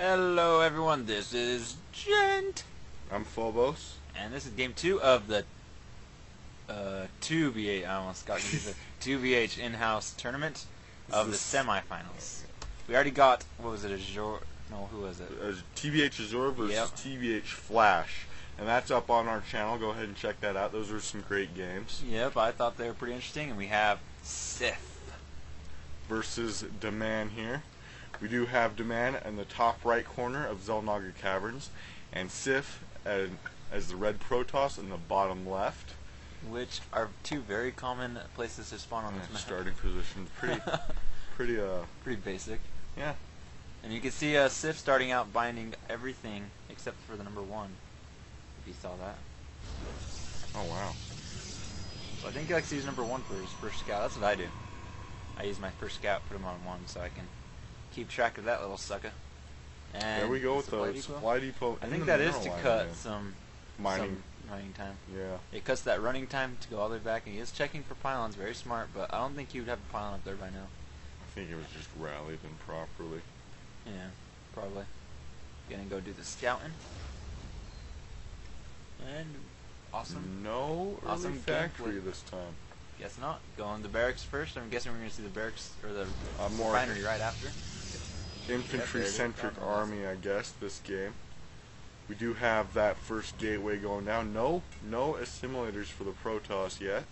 Hello everyone, this is Gent. I'm Phobos. And this is game 2 of the 2BH, I almost got confused, the 2BH in-house tournament of the semifinals. We already got, what was it, Azure? No, who was it? tbh Azure versus tbh Flash. And that's up on our channel. Go ahead and check that out. Those are some great games. Yep, I thought they were pretty interesting. And we have tbhSiF versus Dman here. We do have Dman in the top right corner of Zelnaga Caverns, and tbhSiF as the red Protoss in the bottom left. Which are two very common places to spawn on this map. Starting position, pretty basic. Yeah. And you can see tbhSiF starting out binding everything except for the number 1. If you saw that. Oh wow. So I think he likes to use number 1 for his first scout. That's what I do. I use my first scout, put him on 1 so I can keep track of that little sucker. And there we go with the supply depot. I think that is to cut some mining time. Yeah. It cuts that running time to go all the way back, and he is checking for pylons. Very smart, but I don't think he would have a pylon up there by now. I think it was just rallied improperly. Yeah, probably. Gonna go do the scouting. And awesome. No early factory this time. Guess not. Going to the barracks first. I'm guessing we're gonna see the barracks or the refinery right after. Infantry-centric army, I guess, this game. We do have that first gateway going down. No assimilators for the Protoss yet.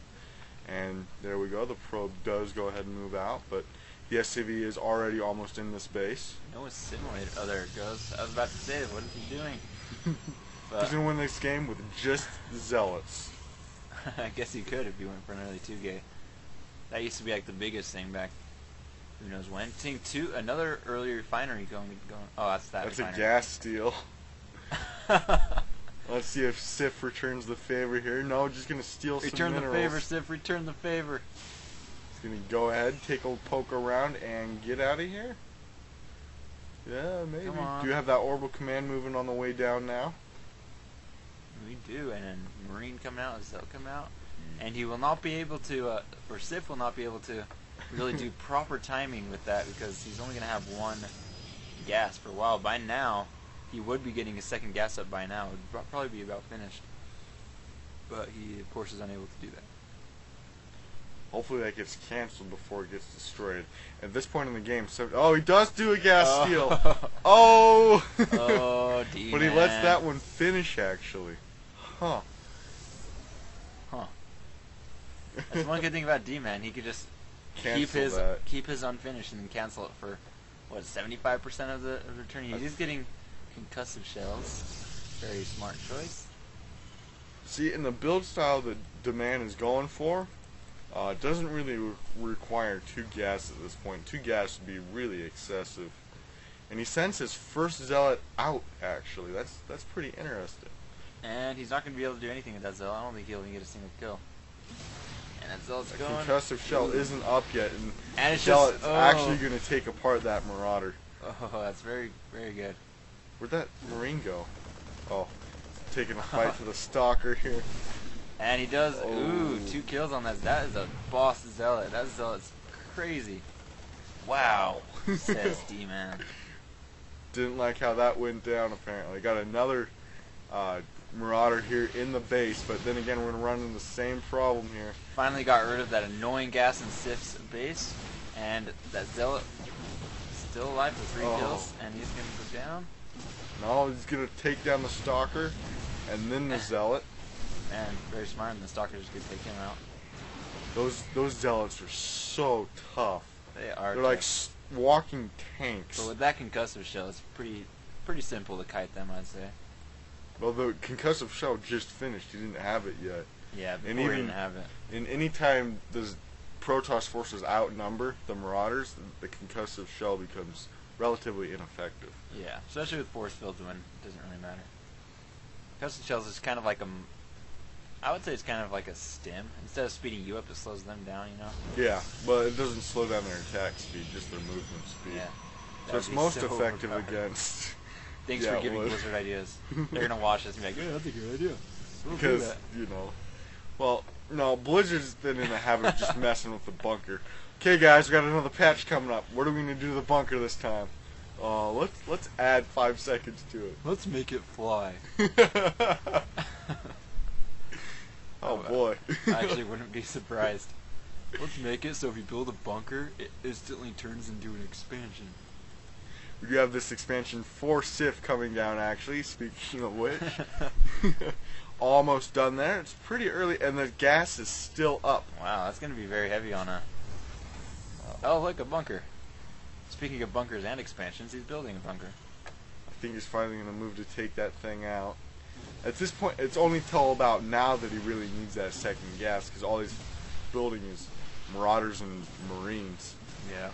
And there we go. The probe does go ahead and move out, but the SCV is already almost in this base. No assimilator. Oh, there it goes. I was about to say, what is he doing? He's going to win this game with just Zealots. I guess he could if he went for an early 2-gate. That used to be like the biggest thing back. Who knows when? Seeing another early refinery going. Oh, that's that. That's refinery. A gas steal. Let's see if tbhSiF returns the favor here. No, just gonna steal some minerals. Return the favor, tbhSiF. Return the favor. He's gonna go ahead, take a poke around, and get out of here. Yeah, maybe. Come on. Do you have that orbital command moving on the way down now? We do, and then Marine coming out, Zell come out, and he will not be able to, or tbhSiF will not be able to really do proper timing with that because he's only going to have 1 gas for a while. By now, he would be getting a second gas up by now. It would probably be about finished. But he, of course, is unable to do that. Hopefully that gets canceled before it gets destroyed. At this point in the game, oh, he does do a gas steal. Oh! Oh, Dman. But he lets that one finish, actually. Huh. That's one good thing about Dman. He could just keep his unfinished and then cancel it for what 75% of the return. He's getting concussive shells. Very smart choice. See, in the build style that Dman is going for, it doesn't really require 2 gas at this point. 2 gas would be really excessive. And he sends his first zealot out. Actually, that's pretty interesting. And he's not going to be able to do anything with that zealot. I don't think he'll even get a single kill. And that zealot's going. Concussive shell isn't up yet, and it's zealot's actually going to take apart that Marauder. Oh, that's very, very good. Where'd that Marine go? Oh, taking a fight to the Stalker here. And he does, ooh, 2 kills on that. That is a boss zealot. That zealot's crazy. Wow, says Dman. Didn't like how that went down, apparently. Got another Marauder here in the base, but then again, we're going to run into the same problem here. Finally got rid of that annoying gas in tbhSiF's base, and that zealot still alive for 3 kills, and he's going to go down. No, he's going to take down the Stalker, and then the zealot. And very smart, and the Stalker just going to take him out. Those zealots are so tough. They are. They're like walking tanks. But with that concussive shell, it's pretty simple to kite them, I'd say. Well, the concussive shell just finished. He didn't have it yet. Yeah, before he didn't have it. And any time the Protoss forces outnumber the Marauders, the concussive shell becomes relatively ineffective. Yeah, especially with force fields when it doesn't really matter. Concussive shells is kind of like I would say it's kind of like a stim. Instead of speeding you up, it slows them down, you know? Yeah, but it doesn't slow down their attack speed, just their movement speed. Yeah. So it's most effective against... Thanks for giving Blizzard ideas. They're going to watch this and be like, yeah, that's a good idea. Because, you know... Well, no, Blizzard's been in the habit of just messing with the bunker. Okay, guys, we got another patch coming up. What are we going to do to the bunker this time? Let's add 5 seconds to it. Let's make it fly. Oh boy. I actually wouldn't be surprised. Let's make it so if you build a bunker, it instantly turns into an expansion. We do have this expansion for SiF coming down, actually, speaking of which. Almost done there. It's pretty early, and the gas is still up. Wow, that's going to be very heavy on a... Oh, look, a bunker. Speaking of bunkers and expansions, he's building a bunker. I think he's finally going to move to take that thing out. At this point, it's only till about now that he really needs that second gas, because all he's building is Marauders and Marines. Yeah.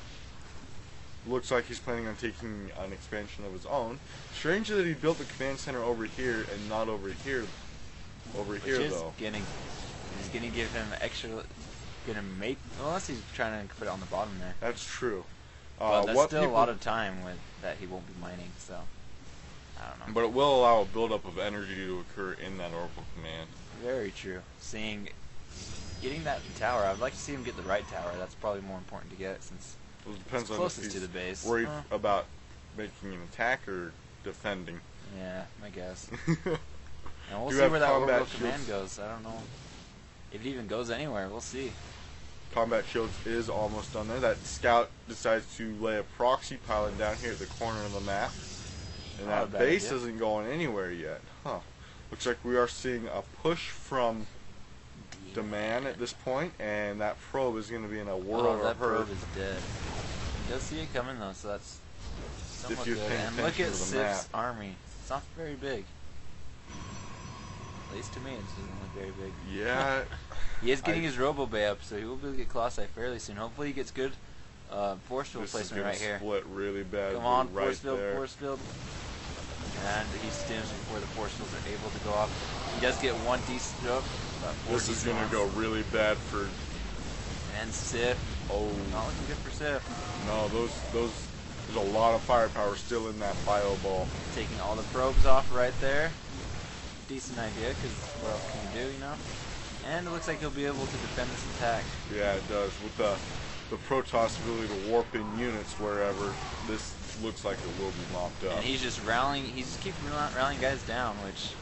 Looks like he's planning on taking an expansion of his own. Strange that he built the command center over here and not over here. He's gonna give him extra. Gonna make, unless he's trying to put it on the bottom there. That's true. But that's still a lot of time with that he won't be mining. So I don't know. But it will allow a buildup of energy to occur in that orbital command. Very true. Getting that tower, I'd like to see him get the right tower. That's probably more important to get since. Well, it depends it's on closest if to he's the base. worried about making an attack or defending. Yeah, I guess. And we'll You see have where that combat orbital command shields. goes. I don't know if it even goes anywhere. We'll see. Combat shields is almost done there. That scout decides to lay a proxy pylon down here at the corner of the map. And Not a that bad base idea. isn't going anywhere yet. Huh. Looks like we are seeing a push from Dman at this point, and that probe is going to be in a world that of hurt. probe is dead. He does see it coming though, so that's somewhat you're good. paying And look attention at to the SiF's map. army. It's not very big. At least to me, it doesn't look very big. Yeah. He is getting his Robo Bay up, so he will be able to get Colossi fairly soon. Hopefully he gets good force field This is placement gonna right here. split really bad. Come on, right force field, there. force field. And he stims before the force fields are able to go off. He does get one decent job. This is going to go really bad for... And SiF. Oh. Not looking good for SiF. No, there's a lot of firepower still in that bio ball. Taking all the probes off right there. Decent idea, because what else can you do, you know? And it looks like he'll be able to defend this attack. Yeah, it does. With the Protoss ability to warp in units wherever, this looks like it will be mopped up. And he's just rallying, he's just keep rallying guys down, which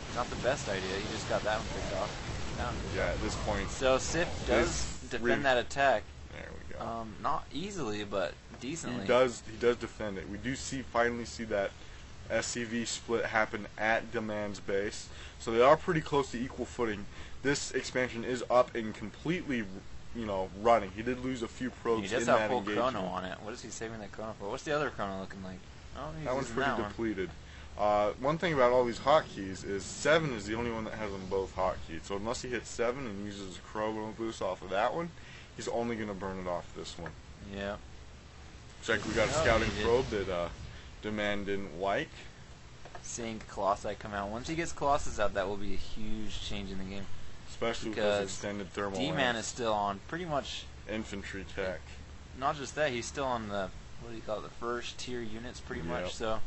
is not the best idea. He just got that one picked off. Yeah, at this point. So SiF does defend that attack. There we go. Not easily, but decently. He does defend it. We do finally see that SCV split happen at Dman's base. So they are pretty close to equal footing. This expansion is up and completely, running. He did lose a few probes he does in have that full engagement. chrono on it. What is he saving that chrono for? What's the other chrono looking like? Oh, he's That one's using pretty that one. depleted. One thing about all these hotkeys is 7 is the only one that has them both hotkeyed. So unless he hits 7 and uses a chrono boost off of that one, he's only going to burn it off this one. Yeah. Check, we got a scouting probe that Dman didn't like. Seeing Colossi come out. Once he gets Colossus out, that will be a huge change in the game. Especially with Because those extended thermal Dman lance. is still on pretty much... Infantry tech. Not just that, he's still on the, what do you call it, the first tier units pretty much, so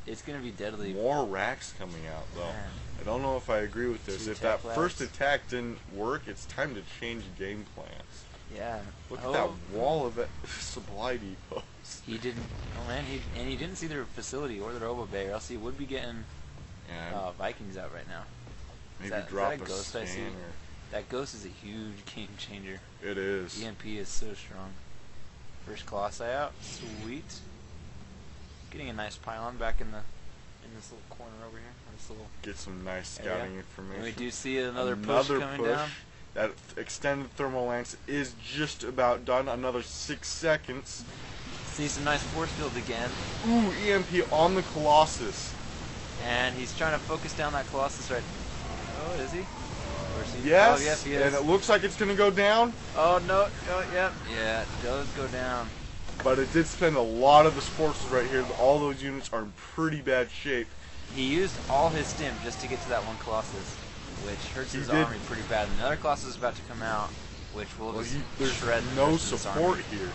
it's going to be deadly. More racks coming out, though. Man. I don't know if I agree with this. Two If that tech first labs. attack didn't work, it's time to change game plans. Yeah. Look at that wall of supply depots. He didn't, oh man, he didn't see their facility or the Robo Bay, or else he would be getting Yeah, Vikings out right now. maybe is drop that a a ghost I see? scanner. That ghost is a huge game changer. It is. EMP is so strong. First Colossi out, sweet. Getting a nice pylon back in this little corner over here. This little Get some nice scouting information. and we do see another push coming down. That extended thermal lance is just about done. Another 6 seconds. See some nice force field again. Ooh, EMP on the Colossus. And he's trying to focus down that Colossus right. Oh, is he? Or is he? Yes, Oh, yes, he is. and it looks like it's going to go down. Oh, no. Oh, yep. Yeah, it does go down. But it did spend a lot of his forces right here. All those units are in pretty bad shape. He used all his stim just to get to that one Colossus, which hurts his army pretty bad. And another Colossus is about to come out, which will just There's shred the no rest of his support army. here.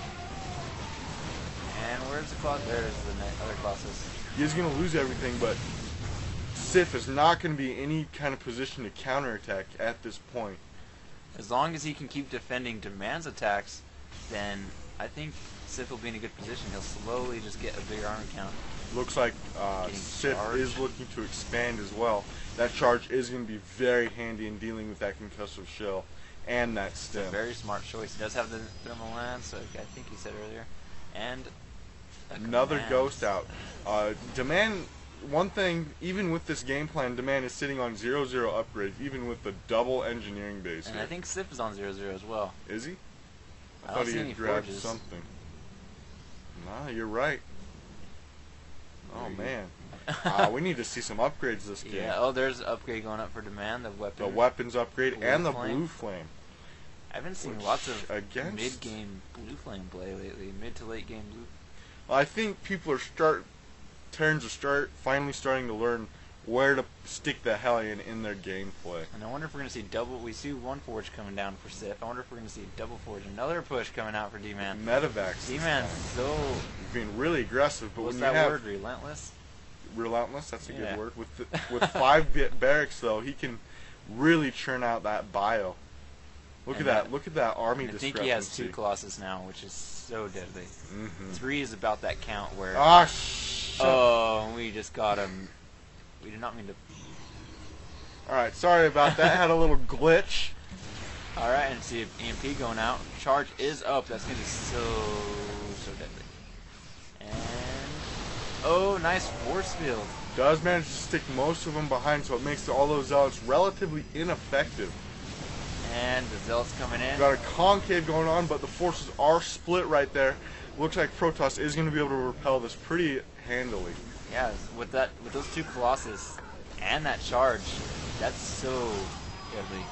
And where's the Colossus? There's the other Colossus. He is going to lose everything, but SiF is not going to be in any kind of position to counterattack at this point. As long as he can keep defending Dman's attacks, then I think Sif will be in a good position. He'll slowly just get a bigger army count. Looks like Sif is looking to expand as well. That charge is going to be very handy in dealing with that concussive shell and that stem. It's a very smart choice. He does have the thermal lance, so I think he said earlier. And another command. ghost out. Dman, one thing, even with this game plan, Dman is sitting on 0-0 upgrades, even with the double engineering base. And here. I think Sif is on 0-0 as well. Is he? I thought don't he see had any grabbed forges. something. Nah, you're right. Oh man. We need to see some upgrades this game. Yeah, oh, there's an upgrade going up for Dman, the weapon. The weapons upgrade Blue and the flame. blue flame. I haven't seen Which, lots of against- mid-game blue flame play lately. Mid to late game blue. I think people are Terrans are finally starting to learn where to stick the Hellion in their gameplay. And I wonder if we're going to see double. We see one forge coming down for Sif. I wonder if we're going to see double forge. Another push coming out for Dman. Medevacs. Dman's so. He's being really aggressive, but What's when you that have word? Relentless. relentless, that's a Yeah. good word. With 5-bit barracks though, he can really churn out that bio. Look And at that! Look at that army I discrepancy. think he has 2 Colossus now, which is so deadly. Mm-hmm. 3 is about that count where. Ah, shit. Oh, we just got him. We did not mean to. Alright, sorry about that. Had a little glitch. Alright, and see if EMP going out. Charge is up. That's going to be so deadly. And. Oh, nice force field. Does manage to stick most of them behind, so it makes all those zealots relatively ineffective. And the Zealots coming in. Got a concave going on, but the forces are split right there. Looks like Protoss is going to be able to repel this pretty handily. Yeah, with those 2 Colossus and that charge, that's so deadly.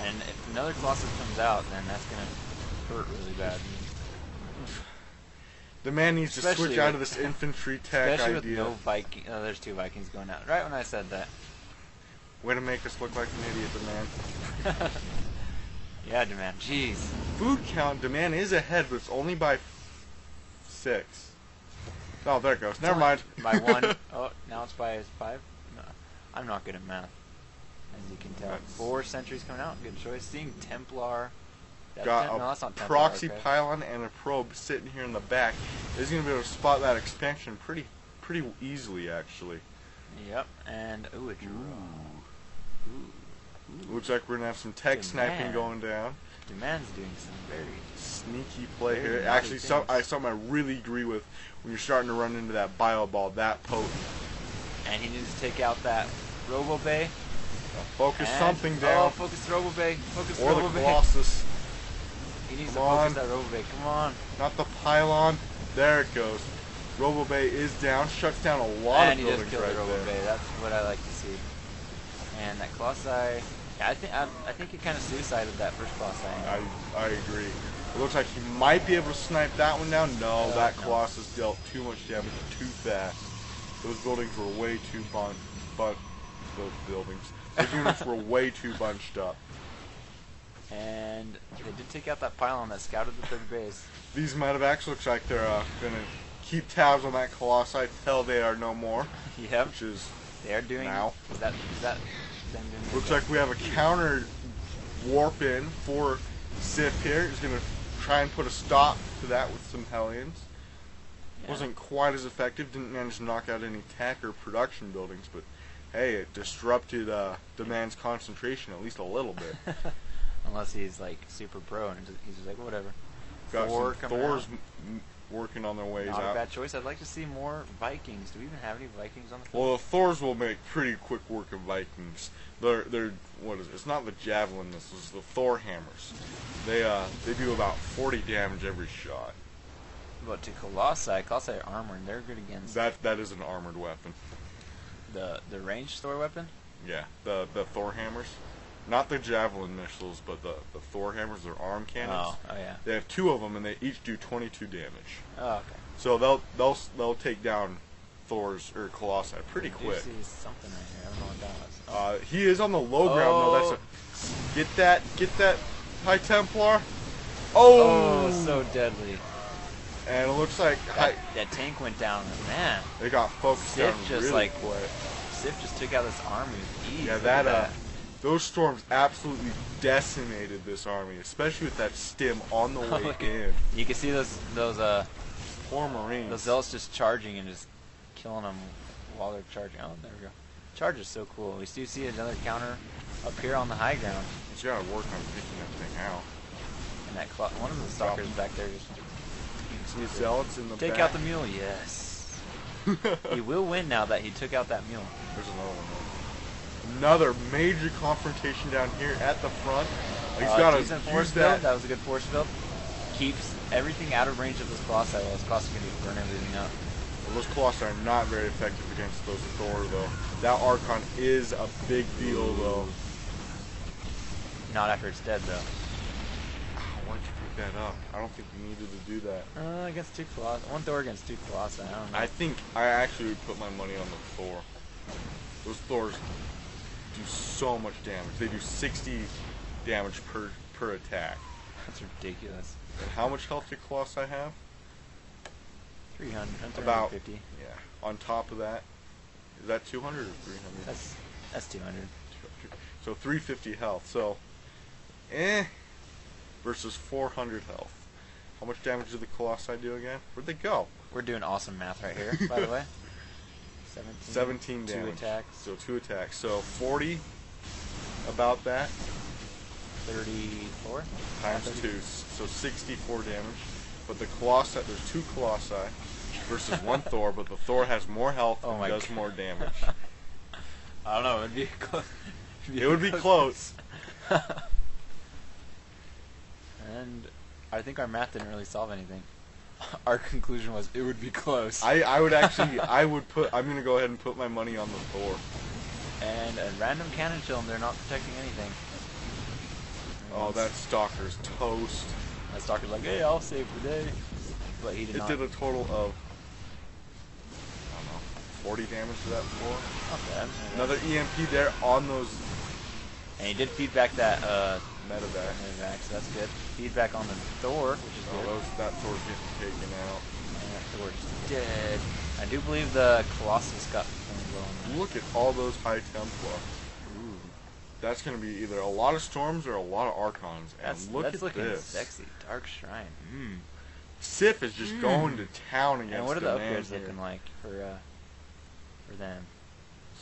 And if another Colossus comes out, then that's going to hurt really bad. The man needs to Especially switch out with- of this infantry tech Especially idea. with no Viking. Oh, there's 2 Vikings going out. Right when I said that. Way to make us look like an idiot, the man. Yeah, Dman. Jeez. Food count, Dman is ahead, but it's only by 6. Oh, there it goes. Never mind. By 1. Oh, now it's by 5? No, I'm not good at math, as you can tell. That's- 4 sentries coming out. Good choice. Seeing Templar. Got No, that's a not Templar, proxy okay. pylon and a probe sitting here in the back. He's going to be able to spot that expansion pretty easily, actually. Yep, and ooh, a draw. Ooh. Looks like we're going to have some tech Dman. sniping going down. Dman's doing some very. Sneaky play Very here. naughty Actually, things. something I really agree with when you're starting to run into that bio ball that potent. And he needs to take out that Robo Bay. Focus And- something Oh, down. focus the Robo Bay. Focus Or the Robo Bay. Colossus. He needs Come to focus on. that Robo Bay. Come on. Not the pylon. There it goes. Robo Bay is down. Shuts down a lot And of he does buildings kill right the Robo there. Bay. That's what I like to see. And that Colossi. Yeah, I think he kind of suicided that first Colossi. I agree. It looks like he might be able to snipe that one down. No, that no. Colossus dealt too much damage too fast. Those buildings were way too those units were way too bunched up. And they did take out that pylon that scouted the third base. These medevacs looks like they're going to keep tabs on that Colossi till they are no more, Yep. which is They are doing. now. Is that them doing their Looks job? like we have a counter warp in for Sif here. He's going to try and put a stop to that with some Hellions. Yeah. Wasn't quite as effective. Didn't manage to knock out any tech or production buildings, but hey, it disrupted Dman's concentration at least a little bit. Unless he's like super pro and he's just like whatever. Got Thor some coming Thors out. working on their ways Not a out. bad choice. I'd like to see more Vikings. Do we even have any Vikings on the field? Well, the Thors will make pretty quick work of Vikings. They're what is it? It's not the javelin missiles, the Thor hammers. They do about 40 damage every shot. But to Colossi, Colossi are armored. They're good against That is an armored weapon. the ranged Thor weapon. Yeah, the Thor hammers, not the javelin missiles, but the Thor hammers. They're arm cannons. Oh yeah. They have 2 of them, and they each do 22 damage. Oh okay. So they'll take down Thor's or Colossi pretty I do quick. see something right here. I don't know what that was. He is on the low ground though. That's get that High Templar. Oh, so deadly. And it looks like That tank went down. Man, they got focused Sif down just really like quick. Sif just took out this army with ease. Yeah, Look at Those storms absolutely decimated this army, especially with that stim on the way in. You can see those Poor Marines. those zealots just charging and just killing them while they're charging. Oh, there we go. Charge is so cool. We do see another counter up here on the high ground. He's got to work on picking that thing out. And that one of the stalkers back there just See zealots in the back. take out the mule. Yes. He will win now that he took out that mule. There's another one there. Another major confrontation down here at the front. He's got to decent force use build. that. That was a good force build. Keeps everything out of range of those Colossi. Well, those Colossi can burn everything up. Well, those Colossi are not very effective against those Thor, though. That Archon is a big deal, though. Not after it's dead, though. Why'd you pick that up? I don't think you needed to do that. Against two Colossi. One Thor against two Colossi. I don't know. I think I actually would put my money on the Thor. Those Thors do so much damage. They do 60 damage per attack. That's ridiculous. And how much health do Colossi have? 300. About 350. Yeah. On top of that, is that 200 or 300? That's 200. So 350 health. So, versus 400 health. How much damage do the Colossi do again? Where'd they go? We're doing awesome math right here, by the way. 17 damage. 2 attacks. So 2 attacks. So 40, about that. 34? Times 2. So 64 damage. But the Colossi, there's 2 Colossi versus 1 Thor, but the Thor has more health and does more damage. I don't know, it would be close. It would be close. And I think our math didn't really solve anything. Our conclusion was it would be close. I would actually, I'm going to go ahead and put my money on the Thor. And a random cannon shield, they're not protecting anything. Oh, that Stalker's toast. That Stalker's like, hey, I'll save the day. But he did not. It did a total of, I don't know, 40 damage to that Thor. Not bad. Another EMP there on those. And he did feedback that Medevac. so that's good. Feedback on the Thor, which is good. That Thor's getting taken out. And that Thor's dead. I do believe the Colossus got blown away. Look at all those high Templar. Ooh. That's going to be either a lot of Storms or a lot of Archons. And That's looking this. sexy. Dark Shrine. Sif is just going to town against And what are the Dman upgrades here. looking like for them?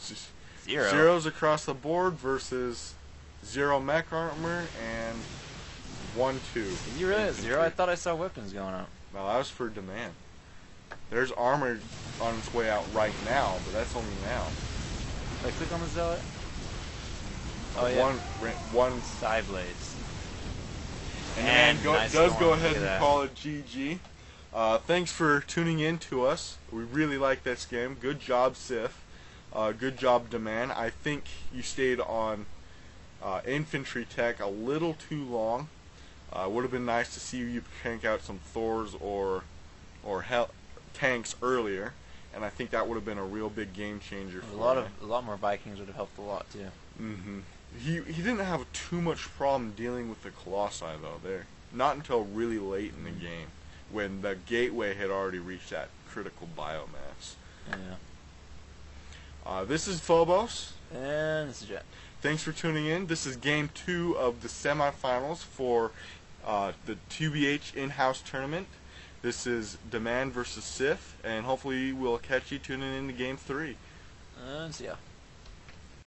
Just 0. Zeros across the board versus 0 mech armor and 1-2. Did you really have 0? I thought I saw weapons going up. No, that was for Dman. There's armor on its way out right now, but that's only now. Like, click on the Zealot. Oh, yeah. One Side blades. and nice does storm. go Look ahead at and that. call it GG. Thanks for tuning in to us. We really like this game. Good job, Sif. Good job, Dman. I think you stayed on infantry tech a little too long. Would have been nice to see you crank out some Thors or tanks earlier, and I think that would have been a real big game changer for you. A lot more Vikings would have helped a lot too. He didn't have too much problem dealing with the Colossi though. Not until really late in the game, when the gateway had already reached that critical biomass. Yeah. This is Phobos. And this is Jet. Thanks for tuning in. This is game 2 of the semifinals for the tbh in-house tournament. This is Dman versus Sif, and hopefully we'll catch you tuning in to game 3. See ya.